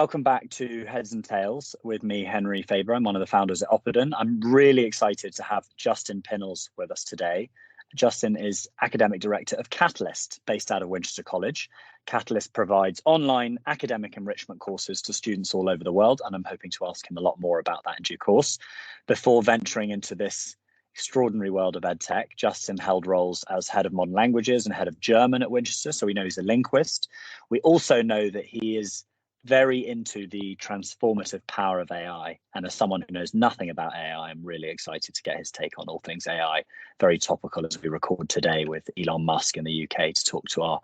Welcome back to Heads and Tails with me, Henry Faber. I'm one of the founders at Opperden. I'm really excited to have Justin Pinnells with us today. Justin is Academic Director of Catalyst, based out of Winchester College. Catalyst provides online academic enrichment courses to students all over the world, and I'm hoping to ask him a lot more about that in due course. Before venturing into this extraordinary world of EdTech, Justin held roles as Head of Modern Languages and Head of German at Winchester, so we know he's a linguist. We also know that he is very into the transformative power of AI. And as someone who knows nothing about AI, I'm really excited to get his take on all things AI. Very topical as we record today with Elon Musk in the UK to talk to our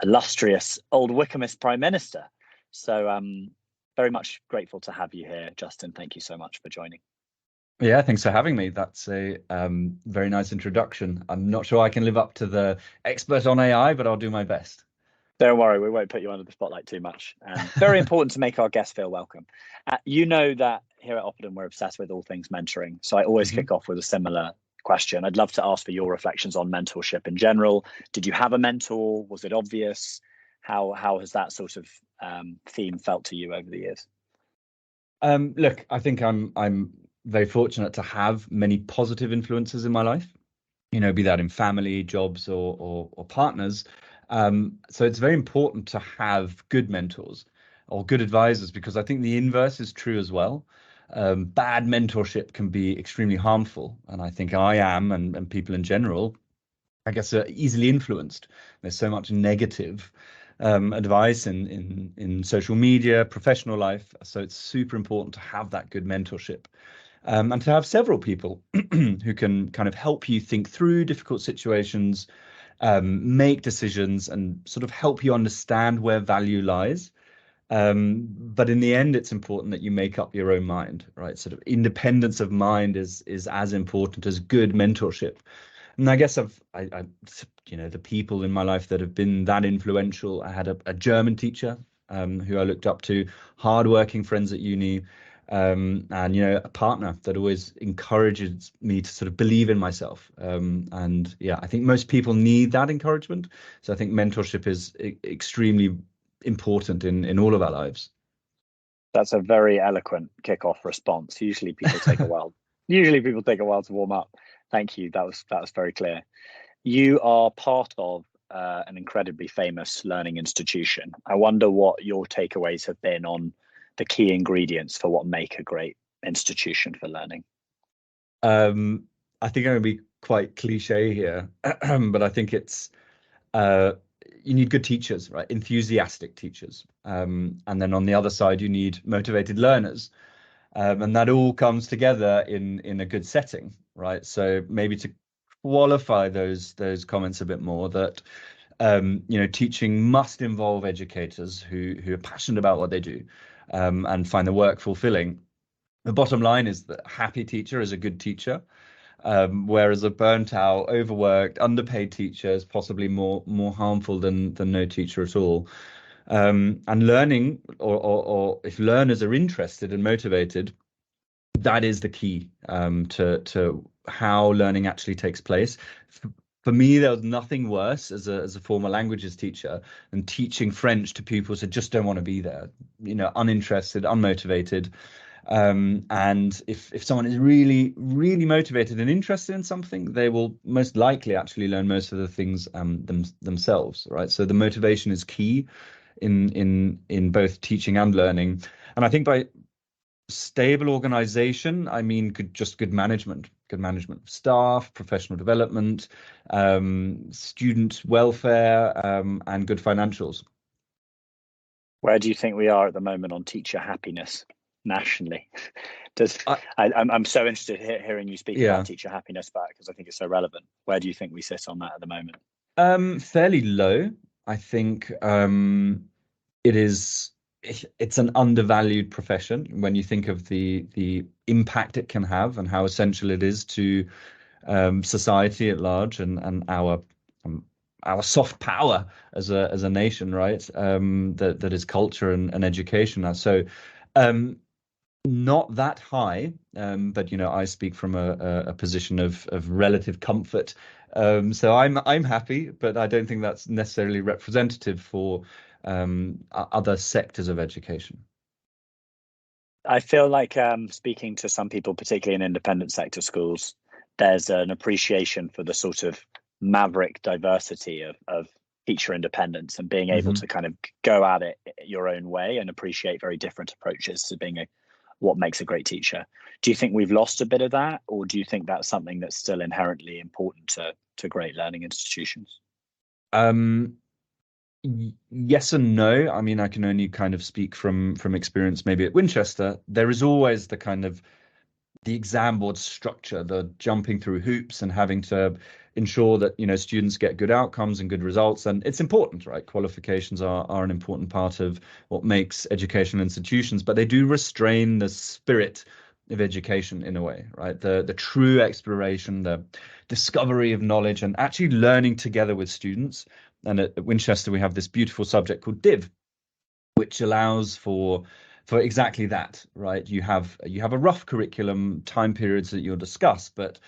illustrious old Wycomist Prime Minister. So very much grateful to have you here, Justin. Thank you so much for joining. Yeah, thanks for having me. That's a very nice introduction. I'm not sure I can live up to the expert on AI, but I'll do my best. Don't worry, we won't put you under the spotlight too much. Very important to make our guests feel welcome. You know that here at Opperden, we're obsessed with all things mentoring. So I always kick off with a similar question. I'd love to ask for your reflections on mentorship in general. Did you have a mentor? Was it obvious? How has that sort of theme felt to you over the years? Look, I think I'm very fortunate to have many positive influences in my life, you know, be that in family, jobs, or partners. So it's very important to have good mentors or good advisors, because I think the inverse is true as well. Bad mentorship can be extremely harmful. And I think I am, and people in general, I guess, are easily influenced. There's so much negative advice in social media, professional life. So it's super important to have that good mentorship. And to have several people who can kind of help you think through difficult situations, make decisions, and sort of help you understand where value lies. But in the end, it's important that you make up your own mind, right? Sort of independence of mind is as important as good mentorship. And I guess you know, the people in my life that have been that influential. I had a German teacher who I looked up to, hardworking friends at uni, and you know, a partner that always encourages me to sort of believe in myself. And yeah, I think most people need that encouragement. So I think mentorship is extremely important in all of our lives. That's a very eloquent kickoff response. Usually people take a while. Usually people take a while to warm up. Thank you. That was very clear. You are part of an incredibly famous learning institution. I wonder what your takeaways have been on the key ingredients for what make a great institution for learning. I think I'm going to be quite cliche here, but I think it's you need good teachers, right? Enthusiastic teachers. And then on the other side, you need motivated learners. And that all comes together in a good setting, right? So maybe to qualify those comments a bit more, that you know, teaching must involve educators who are passionate about what they do, and find the work fulfilling. The bottom line is that a happy teacher is a good teacher, whereas a burnt out, overworked, underpaid teacher is possibly more harmful than no teacher at all. And learning, or if learners are interested and motivated, that is the key to how learning actually takes place. For me, there was nothing worse as a former languages teacher than teaching French to pupils who just don't want to be there, you know, uninterested, unmotivated. And if someone is really, really motivated and interested in something, they will most likely actually learn most of the things themselves, right? So the motivation is key in both teaching and learning. And I think by stable organization, I mean good management of staff, professional development, student welfare, and good financials. Where do you think we are at the moment on teacher happiness nationally? I'm so interested hearing you speak about teacher happiness back, because I think it's so relevant. Where do you think we sit on that at the moment? Fairly low. I think it's an undervalued profession when you think of the impact it can have and how essential it is to society at large, and our soft power as a nation, right? That is culture and education. So not that high, but you know, I speak from a position of relative comfort. So I'm happy, but I don't think that's necessarily representative for other sectors of education. I feel like speaking to some people, particularly in independent sector schools, there's an appreciation for the sort of maverick diversity of teacher independence and being able to kind of go at it your own way and appreciate very different approaches to being what makes a great teacher. Do you think we've lost a bit of that, or do you think that's something that's still inherently important to great learning institutions? Yes and no. I mean, I can only kind of speak from experience maybe at Winchester. There is always the kind of the exam board structure, the jumping through hoops and having to ensure that, students get good outcomes and good results. And it's important, right? Qualifications are an important part of what makes educational institutions, but they do restrain the spirit of education in a way, right? The true exploration, the discovery of knowledge, and actually learning together with students. And at Winchester, we have this beautiful subject called Div, which allows for exactly that, right? You have a rough curriculum, time periods that you'll discuss, but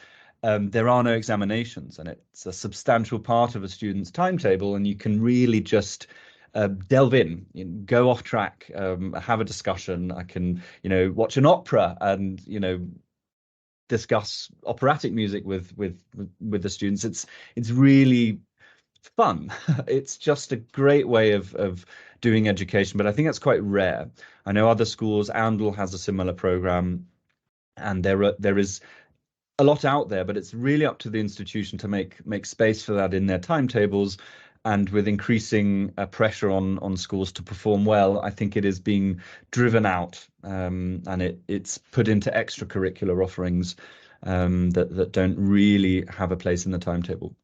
there are no examinations, and it's a substantial part of a student's timetable, and you can really just delve in, go off track, have a discussion. I can, watch an opera and, discuss operatic music with the students. It's really fun. It's just a great way of doing education, but I think that's quite rare. I know other schools, Oundle has a similar program, and there is a lot out there, but it's really up to the institution to make space for that in their timetables. And with increasing pressure on schools to perform well, I think it is being driven out, and it's put into extracurricular offerings that don't really have a place in the timetable.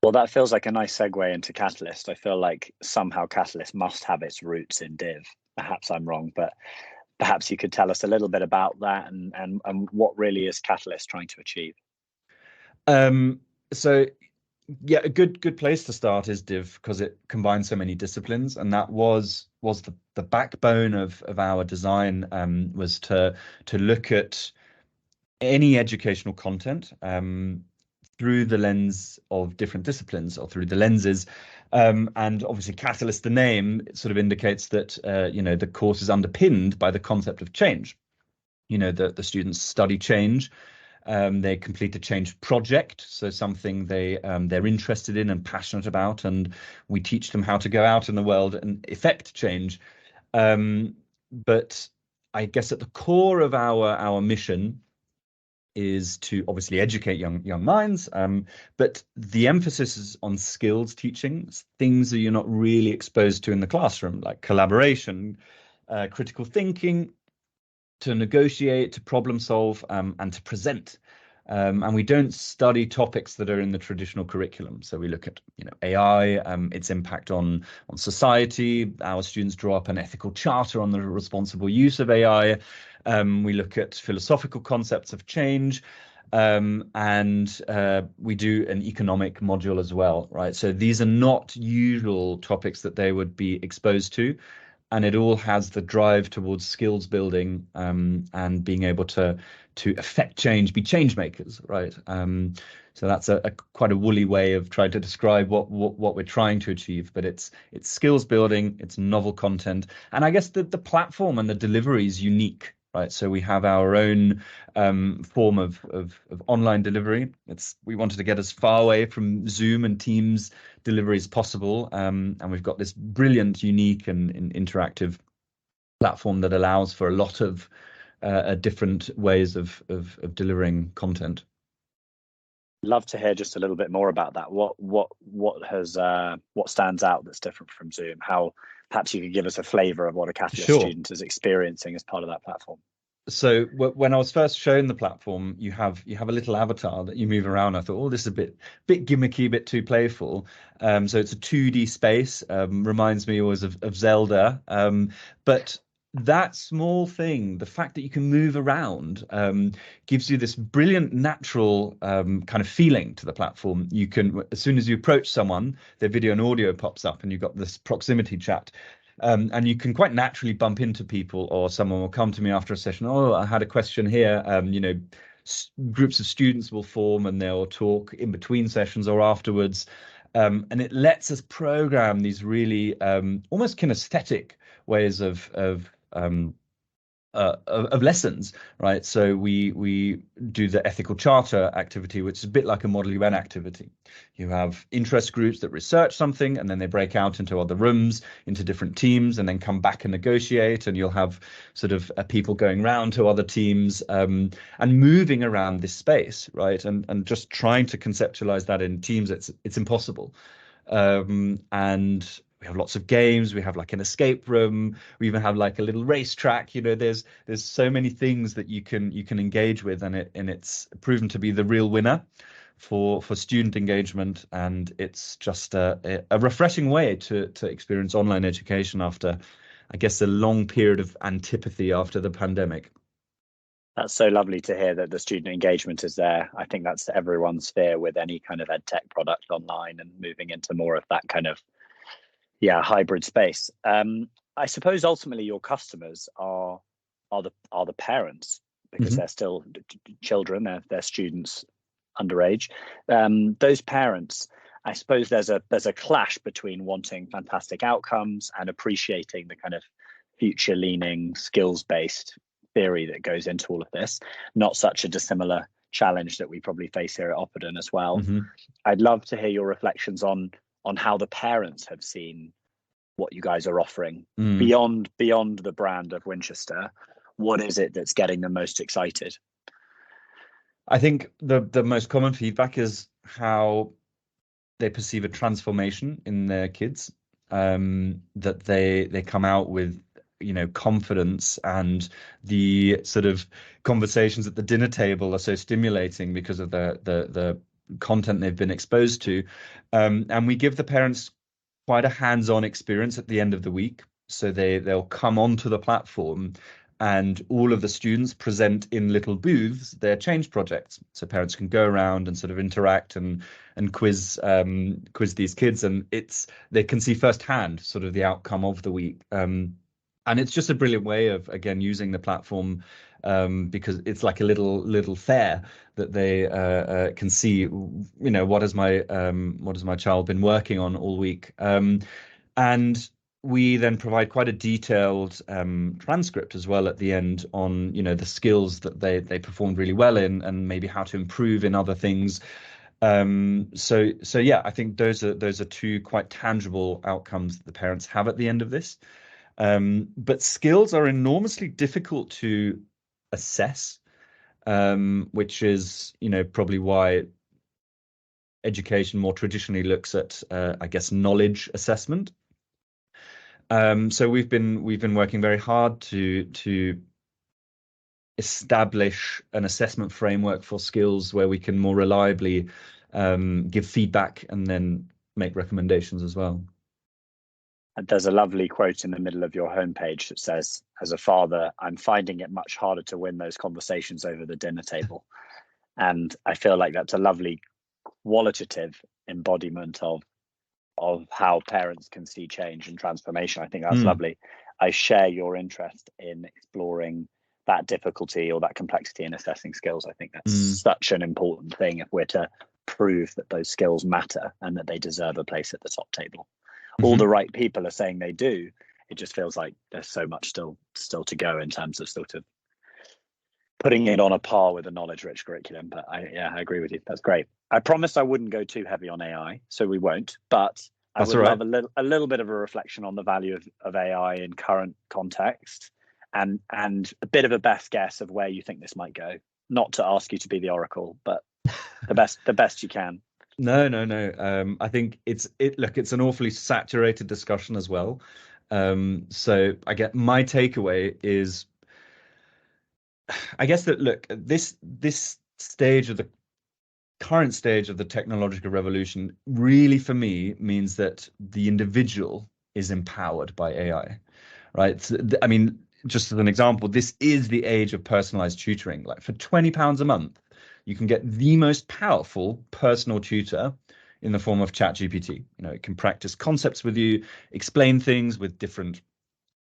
Well, that feels like a nice segue into Catalyst. I feel like somehow Catalyst must have its roots in Div. Perhaps I'm wrong, but perhaps you could tell us a little bit about that and what really is Catalyst trying to achieve. So yeah, a good place to start is Div because it combines so many disciplines, and that was the backbone of our design, was to look at any educational content through the lens of different disciplines, or through the lenses. And obviously Catalyst, the name, sort of indicates that, the course is underpinned by the concept of change. The students study change. They complete a change project, so something they're interested in and passionate about, and we teach them how to go out in the world and effect change. But I guess at the core of our mission is to obviously educate young minds, but the emphasis is on skills teaching, things that you're not really exposed to in the classroom, like collaboration, critical thinking, to negotiate, to problem solve, and to present. And we don't study topics that are in the traditional curriculum. So we look at AI, its impact on society. Our students draw up an ethical charter on the responsible use of AI. We look at philosophical concepts of change, and we do an economic module as well, right? So these are not usual topics that they would be exposed to, and it all has the drive towards skills building, and being able to affect change, be change makers, right? So that's a quite a woolly way of trying to describe what we're trying to achieve, but it's skills building, it's novel content, and I guess the platform and the delivery is unique. Right, so we have our own form of online delivery. We wanted to get as far away from Zoom and Teams delivery as possible, and we've got this brilliant, unique, and interactive platform that allows for a lot of different ways of delivering content. Love to hear just a little bit more about that. What stands out that's different from Zoom? How perhaps you could give us a flavour of what a Catalyst student is experiencing as part of that platform. So when I was first shown the platform, you have a little avatar that you move around. I thought, oh, this is a bit gimmicky, a bit too playful. So it's a 2D space. Reminds me always of Zelda. But that small thing, the fact that you can move around, gives you this brilliant natural kind of feeling to the platform. You can, as soon as you approach someone, their video and audio pops up, and you've got this proximity chat. And you can quite naturally bump into people, or someone will come to me after a session. Oh, I had a question here. Groups of students will form and they'll talk in between sessions or afterwards. And it lets us program these really almost kinesthetic ways of lessons, right? So we do the ethical charter activity, which is a bit like a Model UN activity. You have interest groups that research something, and then they break out into other rooms, into different teams, and then come back and negotiate. And you'll have sort of people going round to other teams and moving around this space, right? And just trying to conceptualize that in teams, it's impossible. And we have lots of games. We have like an escape room. We even have like a little racetrack. There's so many things that you can engage with, and it's proven to be the real winner for student engagement. And it's just a refreshing way to experience online education after, I guess, a long period of antipathy after the pandemic. That's so lovely to hear that the student engagement is there. I think that's everyone's fear with any kind of ed tech product online, and moving into more of that kind of hybrid space. I suppose ultimately your customers are the parents, because they're still children, they're students underage. Those parents, I suppose there's a clash between wanting fantastic outcomes and appreciating the kind of future leaning skills based theory that goes into all of this. Not such a dissimilar challenge that we probably face here at Oppidum as well. I'd love to hear your reflections on how the parents have seen what you guys are offering beyond the brand of Winchester. What is it that's getting them most excited? I think the most common feedback is how they perceive a transformation in their kids, that they come out with confidence, and the sort of conversations at the dinner table are so stimulating because of the content they've been exposed to, and we give the parents quite a hands-on experience at the end of the week. So they'll come onto the platform, and all of the students present in little booths their change projects. So parents can go around and sort of interact and quiz these kids, and they can see firsthand sort of the outcome of the week. And it's just a brilliant way of, again, using the platform, because it's like a little fair that they can see, what has my child been working on all week. And we then provide quite a detailed transcript as well at the end on, the skills that they performed really well in, and maybe how to improve in other things. So yeah, I think those are two quite tangible outcomes that the parents have at the end of this. But skills are enormously difficult to assess, which is, probably why education more traditionally looks at, I guess, knowledge assessment. So we've been working very hard to establish an assessment framework for skills where we can more reliably give feedback and then make recommendations as well. There's a lovely quote in the middle of your homepage that says, "As a father, I'm finding it much harder to win those conversations over the dinner table." And I feel like that's a lovely qualitative embodiment of how parents can see change and transformation. I think that's lovely. I share your interest in exploring that difficulty or that complexity in assessing skills. I think that's such an important thing if we're to prove that those skills matter and that they deserve a place at the top table. All the right people are saying they do. It just feels like there's so much still to go in terms of sort of putting it on a par with a knowledge-rich curriculum. But I agree with you. That's great. I promised I wouldn't go too heavy on AI, so we won't. But I would love a little bit of a reflection on the value of AI in current context, and a bit of a best guess of where you think this might go. Not to ask you to be the oracle, but the best you can. No. I think it's an awfully saturated discussion as well. So I get my takeaway is, I guess that this current stage of the technological revolution really, for me, means that the individual is empowered by AI, right? So, I mean, just as an example, this is the age of personalized tutoring. Like for £20 a month, you can get the most powerful personal tutor in the form of ChatGPT. It can practice concepts with you, explain things with different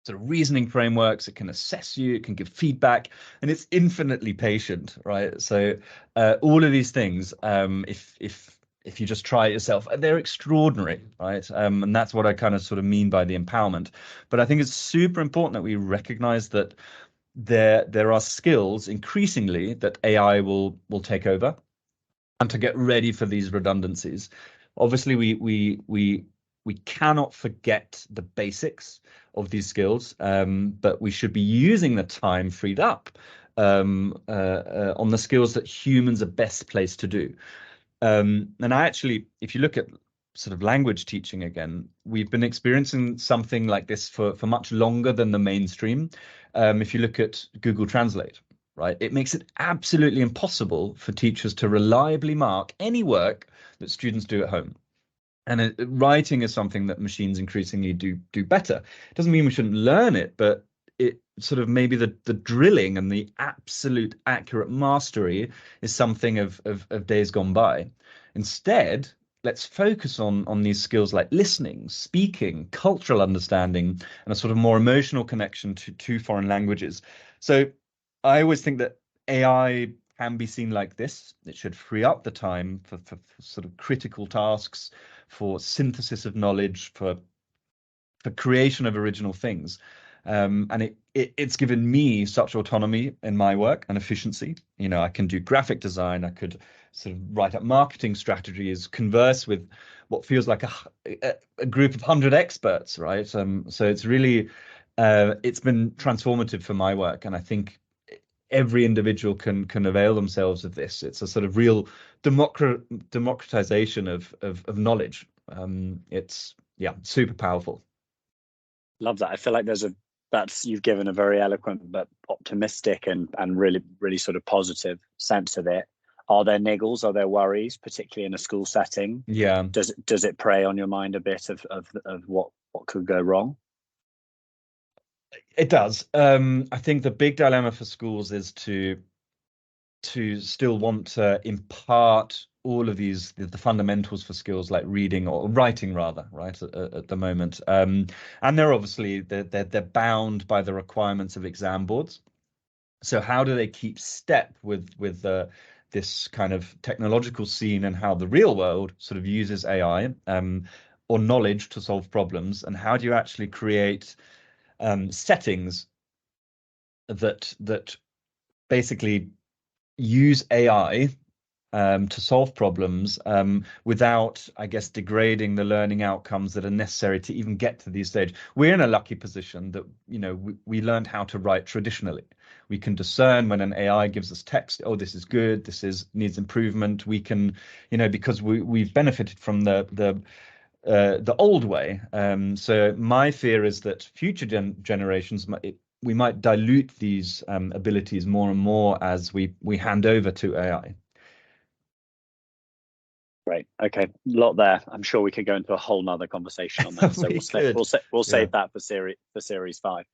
sort of reasoning frameworks. It can assess you, it can give feedback, and it's infinitely patient, right? So all of these things, if if you just try it yourself, they're extraordinary, right? And that's what I kind of sort of mean by the empowerment. But I think it's super important that we recognize that there are skills increasingly that AI will take over, and to get ready for these redundancies. Obviously, we cannot forget the basics of these skills, but we should be using the time freed up on the skills that humans are best placed to do. And I actually, if you look at sort of language teaching again, we've been experiencing something like this for much longer than the mainstream. If you look at Google Translate, right, it makes it absolutely impossible for teachers to reliably mark any work that students do at home. And writing is something that machines increasingly do better. It doesn't mean we shouldn't learn it, but it sort of maybe the drilling and the absolute accurate mastery is something of days gone by. Instead, let's focus on these skills like listening, speaking, cultural understanding, and a sort of more emotional connection to foreign languages. So I always think that AI can be seen like this. It should free up the time for sort of critical tasks, for synthesis of knowledge, for creation of original things. And it's given me such autonomy in my work and efficiency. You know, I can do graphic design, I could sort of write up marketing strategies, converse with what feels like a group of 100 experts, right? So it's really, it's been transformative for my work. And I think every individual can avail themselves of this. It's a sort of real democratization of knowledge. It's, yeah, super powerful. Love that. I feel like you've given a very eloquent but optimistic and really sort of positive sense of it. Are there niggles? Are there worries, particularly in a school setting? Yeah. Does it prey on your mind a bit of what could go wrong? It does. I think the big dilemma for schools is to still want to impart all of these the fundamentals for skills like reading or writing, rather, right, at the moment. And they're obviously they're bound by the requirements of exam boards. So how do they keep step with this kind of technological scene and how the real world sort of uses AI or knowledge to solve problems? And how do you actually create settings that basically use AI to solve problems without, I guess, degrading the learning outcomes that are necessary to even get to these stage. We're in a lucky position that, you know, we learned how to write traditionally. We can discern when an AI gives us text, oh, this is good, needs improvement. We can, you know, because we've benefited from the old way. So my fear is that future generations, we might dilute these abilities more and more as we hand over to AI. Great. Okay, a lot there. I'm sure we could go into a whole nother conversation on that. So we'll save that for series 5.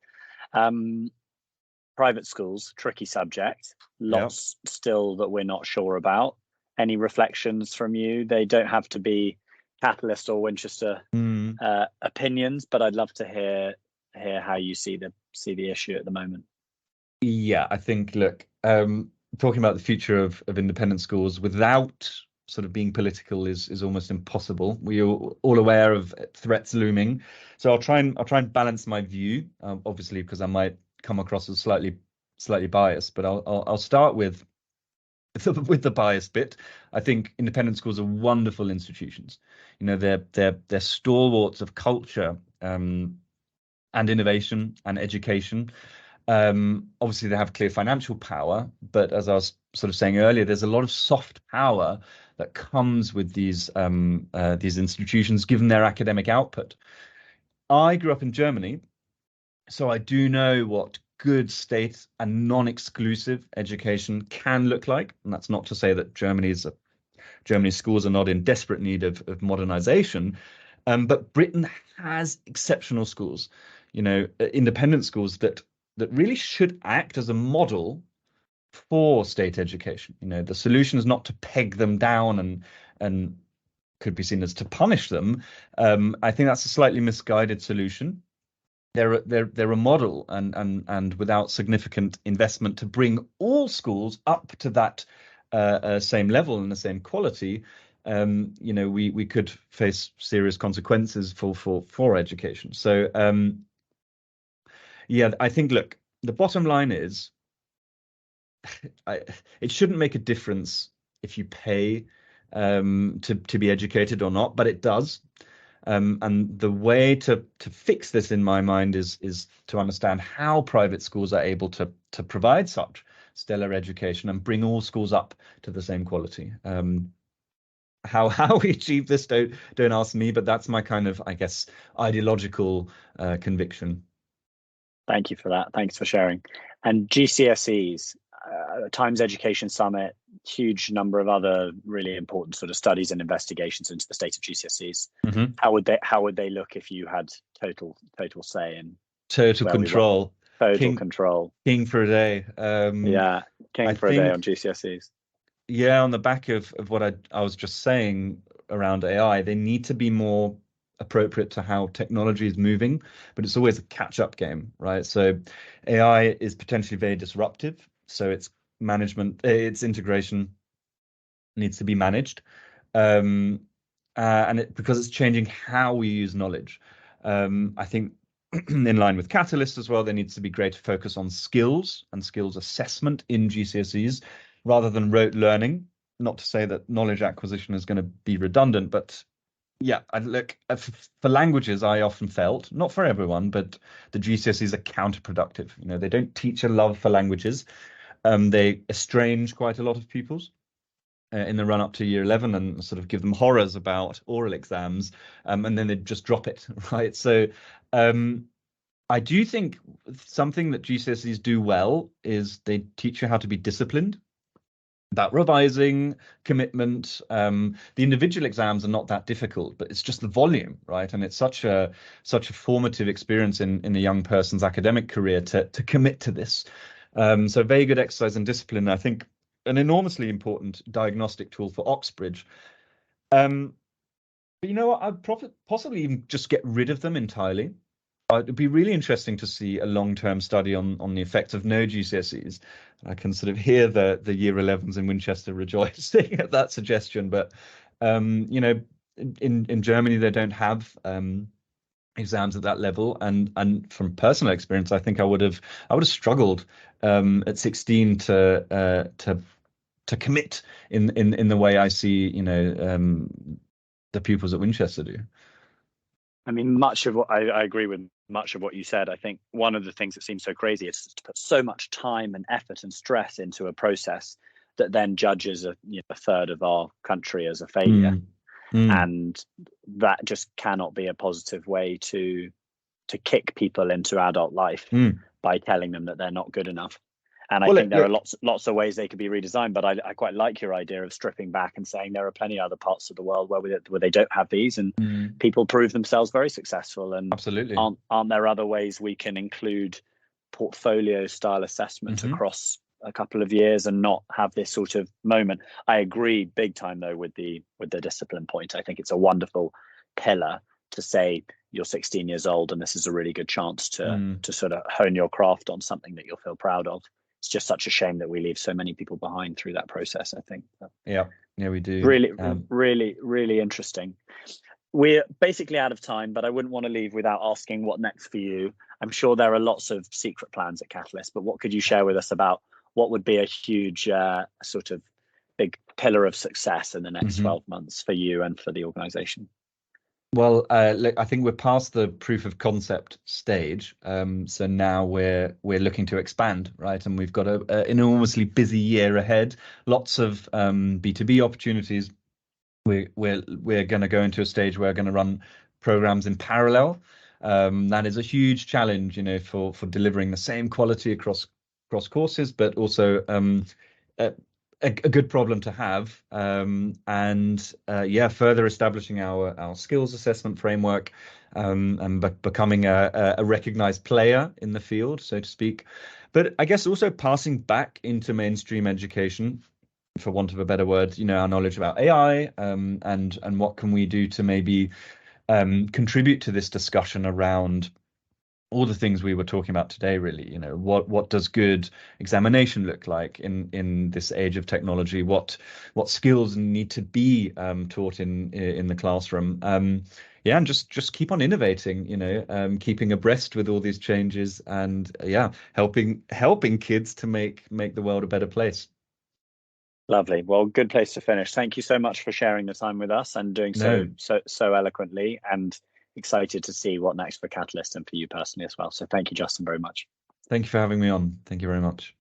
Private schools, tricky subject. Lots still that we're not sure about. Any reflections from you? They don't have to be Catalyst or Winchester opinions, but I'd love to hear how you see the issue at the moment. Yeah, I think, look, talking about the future of independent schools without sort of being political is almost impossible. We are all aware of threats looming, so I'll try and balance my view, obviously, because I might come across as slightly biased. But I'll start with the biased bit. I think independent schools are wonderful institutions. You know, they're stalwarts of culture and innovation and education. Obviously, they have clear financial power, but as I was sort of saying earlier, there's a lot of soft power that comes with these institutions, given their academic output. I grew up in Germany, so I do know what good state and non-exclusive education can look like. And that's not to say that Germany's schools are not in desperate need of modernization, but Britain has exceptional schools, you know, independent schools that really should act as a model for state education. You know, the solution is not to peg them down and could be seen as to punish them. I think that's a slightly misguided solution. They're a model and without significant investment to bring all schools up to that same level and the same quality, we could face serious consequences for education. So yeah, I think, look, the bottom line is, it shouldn't make a difference if you pay to be educated or not, but it does. And the way to fix this, in my mind, is to understand how private schools are able to provide such stellar education and bring all schools up to the same quality. How we achieve this, don't ask me, but that's my kind of, I guess, ideological conviction. Thank you for that. Thanks for sharing. And GCSEs, Times Education Summit, huge number of other really important sort of studies and investigations into the state of GCSEs. Mm-hmm. How would they look if you had total say in total control? Total control. King for a day. Yeah, king for a day on GCSEs. Yeah, on the back of what I was just saying around AI, they need to be more appropriate to how technology is moving, but it's always a catch-up game, right? So AI is potentially very disruptive. So its management, its integration needs to be managed. And because it's changing how we use knowledge. I think in line with Catalyst as well, there needs to be greater focus on skills and skills assessment in GCSEs rather than rote learning. Not to say that knowledge acquisition is going to be redundant, but yeah, look, for languages, I often felt, not for everyone, but the GCSEs are counterproductive. They don't teach a love for languages. They estrange quite a lot of pupils in the run up to year 11 and sort of give them horrors about oral exams, and then they just drop it, right? So I do think something that GCSEs do well is they teach you how to be disciplined. That revising, commitment, the individual exams are not that difficult, but it's just the volume, right? And it's such a formative experience in a young person's academic career to commit to this. So very good exercise and discipline, I think, an enormously important diagnostic tool for Oxbridge. But what? I'd possibly even just get rid of them entirely. It'd be really interesting to see a long-term study on the effects of no GCSEs. I can sort of hear the year 11s in Winchester rejoicing at that suggestion. But in Germany they don't have exams at that level, and from personal experience, I think I would have struggled at 16 to commit in the way I see the pupils at Winchester do. I mean, much of what I agree with much of what you said. I think one of the things that seems so crazy is to put so much time and effort and stress into a process that then judges a third of our country as a failure. And that just cannot be a positive way to kick people into adult life by telling them that they're not good enough. And I think there are lots of ways they could be redesigned, but I quite like your idea of stripping back and saying there are plenty of other parts of the world where they don't have these, and people prove themselves very successful. And absolutely, aren't there other ways we can include portfolio style assessment across a couple of years and not have this sort of moment? I agree big time though with the discipline point. I think it's a wonderful pillar to say you're 16 years old and this is a really good chance to sort of hone your craft on something that you'll feel proud of. It's just such a shame that we leave so many people behind through that process, I think. Yeah, we do. Really interesting. We're basically out of time, but I wouldn't want to leave without asking what next for you. I'm sure there are lots of secret plans at Catalyst, but what could you share with us about what would be a huge sort of big pillar of success in the next 12 months for you and for the organization? Well, I think we're past the proof of concept stage. So now we're looking to expand, right? And we've got an enormously busy year ahead. Lots of B2B opportunities. We're going to go into a stage where we're going to run programs in parallel. That is a huge challenge, for delivering the same quality across courses, but also a good problem to have, and further establishing our skills assessment framework, and becoming a recognized player in the field, so to speak. But I guess also passing back into mainstream education, for want of a better word, our knowledge about AI, and what can we do to maybe contribute to this discussion around all the things we were talking about today, really. You know, what does good examination look like in this age of technology? What skills need to be taught in the classroom? Yeah, and just keep on innovating. You know, keeping abreast with all these changes, and yeah, helping kids to make the world a better place. Lovely. Well, good place to finish. Thank you so much for sharing the time with us and doing No, so eloquently, and excited to see what next for Catalyst and for you personally as well. So thank you, Justin, very much. thank you for having me on. Thank you very much.